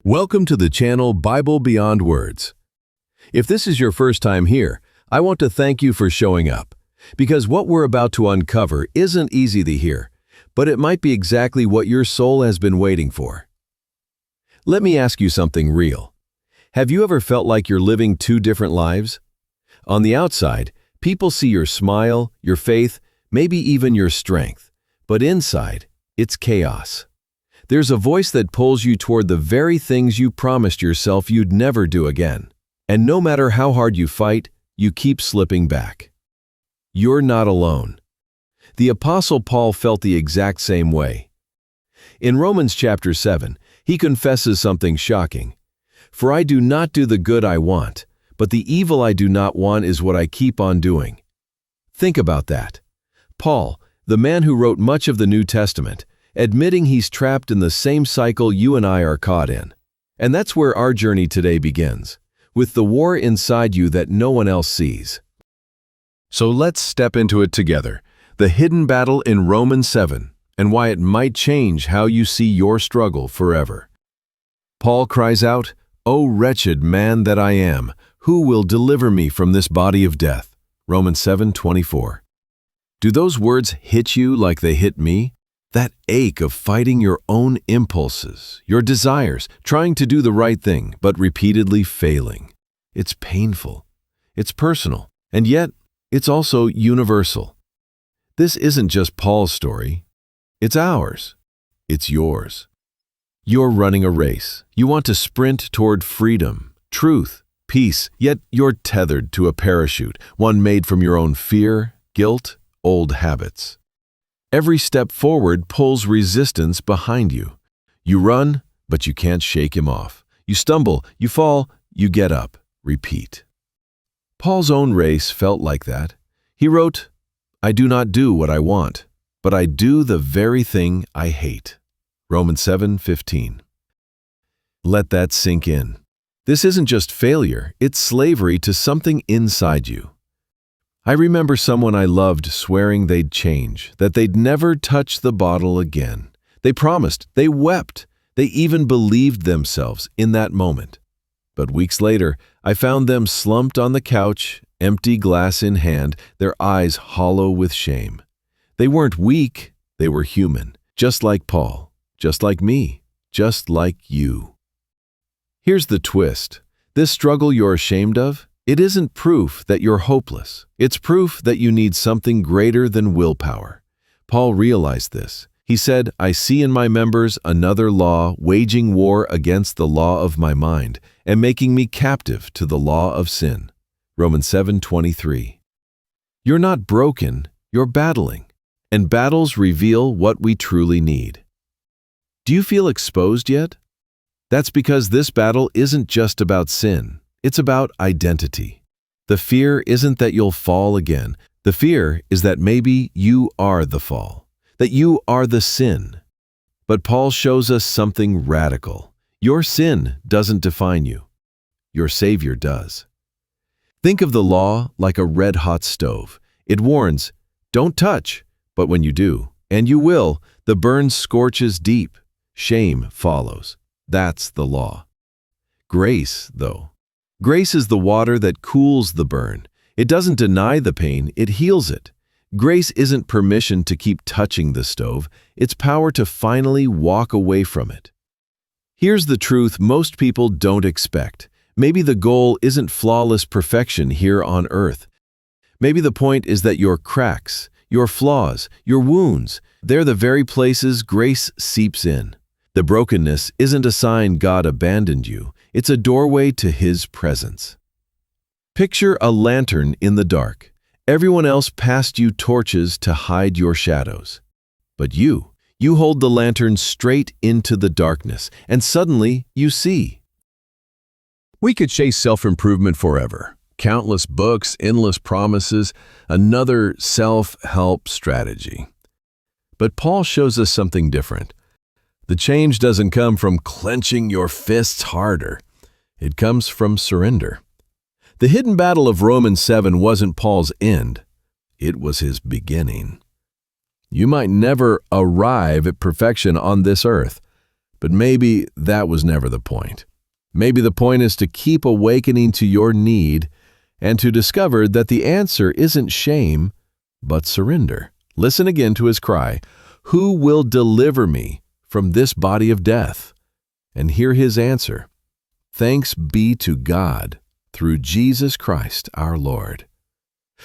Welcome to the channel Bible Beyond Words. If this is your first time here, I want to thank you for showing up, because what we're about to uncover isn't easy to hear, but it might be exactly what your soul has been waiting for. Let me ask you something real. Have you ever felt like you're living two different lives? On the outside, people see your smile, your faith, maybe even your strength, but inside, it's chaos. There's a voice that pulls you toward the very things you promised yourself you'd never do again. And no matter how hard you fight, you keep slipping back. You're not alone. The Apostle Paul felt the exact same way. In Romans chapter 7, he confesses something shocking. "For I do not do the good I want, but the evil I do not want is what I keep on doing." Think about that. Paul, the man who wrote much of the New Testament, admitting he's trapped in the same cycle you and I are caught in. And that's where our journey today begins, with the war inside you that no one else sees. So let's step into it together, the hidden battle in Romans 7, and why it might change how you see your struggle forever. Paul cries out, "O wretched man that I am, who will deliver me from this body of death?" Romans 7:24. Do those words hit you like they hit me? That ache of fighting your own impulses, your desires, trying to do the right thing, but repeatedly failing. It's painful, it's personal, and yet it's also universal. This isn't just Paul's story, it's ours, it's yours. You're running a race. You want to sprint toward freedom, truth, peace, yet you're tethered to a parachute, one made from your own fear, guilt, old habits. Every step forward pulls resistance behind you. You run, but you can't shake him off. You stumble, you fall, you get up. Repeat. Paul's own race felt like that. He wrote, "I do not do what I want, but I do the very thing I hate." Romans 7:15. Let that sink in. This isn't just failure, it's slavery to something inside you. I remember someone I loved swearing they'd change, that they'd never touch the bottle again. They promised, they wept, they even believed themselves in that moment. But weeks later, I found them slumped on the couch, empty glass in hand, their eyes hollow with shame. They weren't weak, they were human, just like Paul, just like me, just like you. Here's the twist. This struggle you're ashamed of, it isn't proof that you're hopeless. It's proof that you need something greater than willpower. Paul realized this. He said, "I see in my members another law waging war against the law of my mind and making me captive to the law of sin." Romans 7:23. You're not broken, you're battling. And battles reveal what we truly need. Do you feel exposed yet? That's because this battle isn't just about sin. It's about identity. The fear isn't that you'll fall again. The fear is that maybe you are the fall, that you are the sin. But Paul shows us something radical. Your sin doesn't define you. Your Savior does. Think of the law like a red-hot stove. It warns, don't touch, but when you do, and you will, the burn scorches deep. Shame follows. That's the law. Grace, though. Grace is the water that cools the burn. It doesn't deny the pain, it heals it. Grace isn't permission to keep touching the stove, it's power to finally walk away from it. Here's the truth most people don't expect. Maybe the goal isn't flawless perfection here on earth. Maybe the point is that your cracks, your flaws, your wounds, they're the very places grace seeps in. The brokenness isn't a sign God abandoned you. It's a doorway to His presence. Picture a lantern in the dark. Everyone else passed you torches to hide your shadows. But you hold the lantern straight into the darkness, and suddenly you see. We could chase self-improvement forever. Countless books, endless promises, another self-help strategy. But Paul shows us something different. The change doesn't come from clenching your fists harder. It comes from surrender. The hidden battle of Romans 7 wasn't Paul's end. It was his beginning. You might never arrive at perfection on this earth, But maybe that was never the point. Maybe the point is to keep awakening to your need and to discover that the answer isn't shame, but surrender. Listen again to his cry, "Who will deliver me from this body of death?" And hear his answer, "Thanks be to God through Jesus Christ our Lord."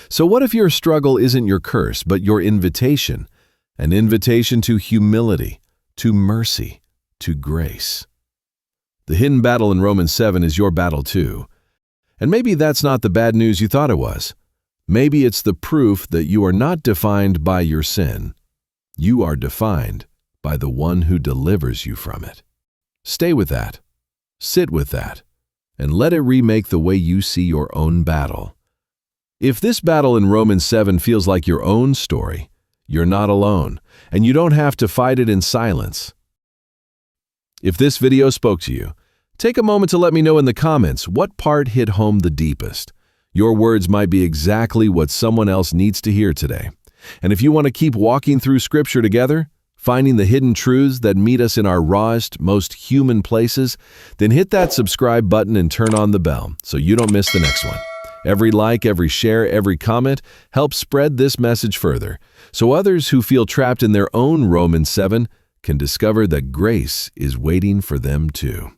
So what if your struggle isn't your curse, but your invitation, an invitation to humility, to mercy, to grace? The hidden battle in Romans 7 is your battle too. And maybe that's not the bad news you thought it was. Maybe it's the proof that you are not defined by your sin. You are defined by the one who delivers you from it. Stay with that. Sit with that. And let it remake the way you see your own battle. If this battle in Romans 7 feels like your own story, you're not alone, and you don't have to fight it in silence. If this video spoke to you, take a moment to let me know in the comments what part hit home the deepest. Your words might be exactly what someone else needs to hear today. And if you want to keep walking through Scripture together, finding the hidden truths that meet us in our rawest, most human places, then hit that subscribe button and turn on the bell so you don't miss the next one. Every like, every share, every comment helps spread this message further, so others who feel trapped in their own Romans 7 can discover that grace is waiting for them too.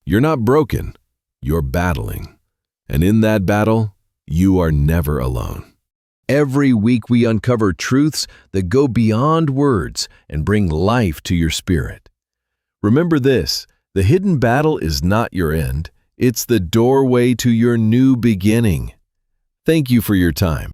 You're not broken, you're battling. And in that battle, you are never alone. Every week we uncover truths that go beyond words and bring life to your spirit. Remember this, the hidden battle is not your end. It's the doorway to your new beginning. Thank you for your time.